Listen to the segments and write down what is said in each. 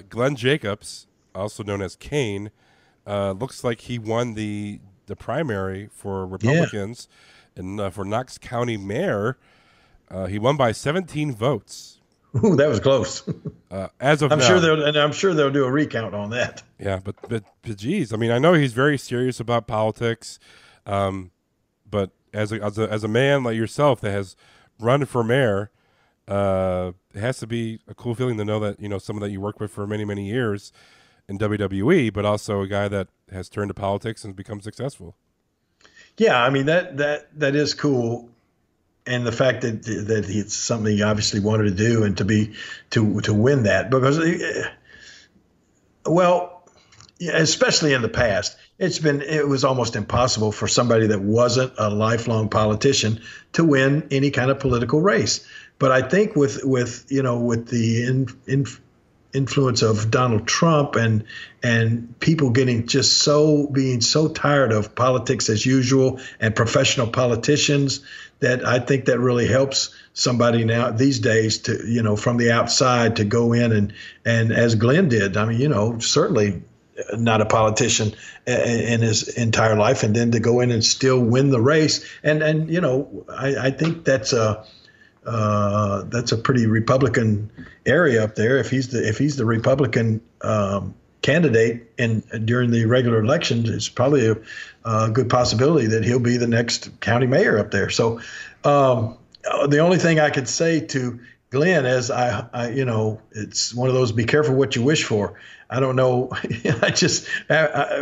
Glenn Jacobs, also known as Kane, looks like he won the primary for Yeah. Republicans, and for Knox County Mayor, he won by 17 votes. Ooh, that was close. As of now, I'm sure they'll do a recount on that. yeah, but geez, I mean, I know he's very serious about politics, but as a man like yourself that has run for mayor, it has to be a cool feeling to know that someone that you worked with for many years in WWE, but also a guy that has turned to politics and become successful. Yeah, I mean that is cool, and the fact that it's something he obviously wanted to do and to win that because well, yeah, especially in the past, it was almost impossible for somebody that wasn't a lifelong politician to win any kind of political race. But I think with the influence of Donald Trump and people getting just being so tired of politics as usual and professional politicians, that I think that really helps somebody now these days to from the outside to go in and as Glenn did. I mean, certainly not a politician in his entire life, and then to go in and still win the race. And I think that's a pretty Republican area up there. If he's the Republican candidate during the regular elections, it's probably a good possibility that he'll be the next county mayor up there. So the only thing I could say to Glenn is it's one of those be careful what you wish for. I don't know.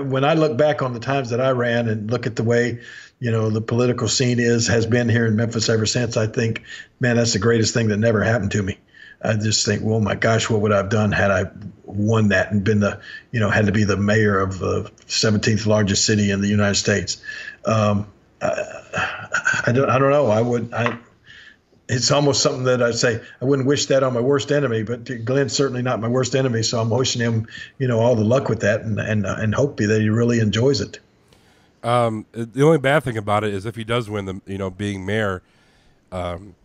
When I look back on the times that I ran and look at the way the political scene has been here in Memphis ever since, I think, man, that's the greatest thing that never happened to me. I just think, well, my gosh, what would I have done had I won that and been had to be the mayor of the 17th largest city in the United States? I don't know. It's almost something that I'd say I wouldn't wish that on my worst enemy, but Glenn's certainly not my worst enemy. So I'm wishing him, all the luck with that and hope that he really enjoys it. The only bad thing about it is if he does win being mayor, I'm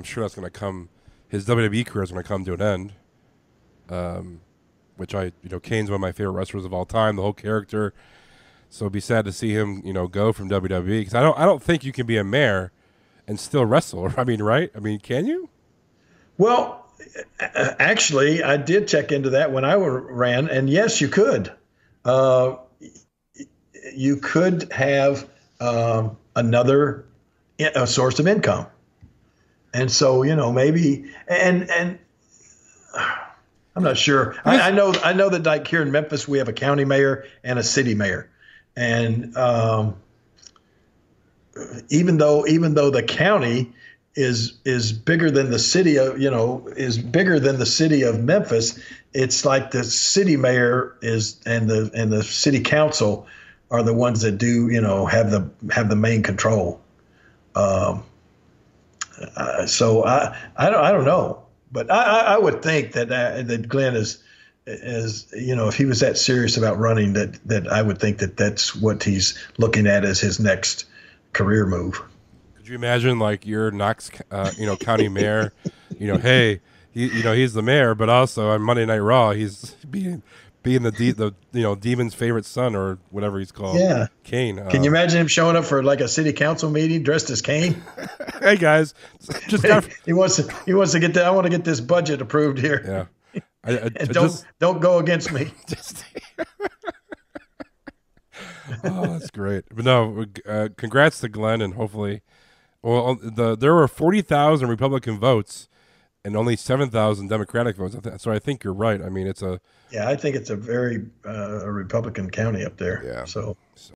sure that's going to come. His WWE career is going to come to an end. Which Kane's one of my favorite wrestlers of all time. The whole character. So it'd be sad to see him, go from WWE because I don't think you can be a mayor and still wrestle. I mean, right? I mean, can you? Well, actually, I did check into that when I ran, and yes, you could. You could have another source of income, and so maybe and I'm not sure. I know that like here in Memphis we have a county mayor and a city mayor, and even though the county is bigger than the city of Memphis, it's like the city mayor and the city council are the ones that do have the main control. So I don't know, but I would think that Glenn is if he was that serious about running, that I would think that that's what he's looking at as his next career move. Could you imagine like you're Knox, county mayor, hey, he's the mayor, but also on Monday Night Raw, he's being the demon's favorite son or whatever he's called. Yeah, Kane. Can you imagine him showing up for like a city council meeting dressed as Kane? Hey guys, just he wants to get that. I want to get this budget approved here. Yeah, don't go against me. Oh, that's great. But no, congrats to Glenn, and hopefully, well, there were 40,000 Republican votes and only 7,000 Democratic votes. So I think you're right. I mean, I think it's a very Republican county up there. Yeah. So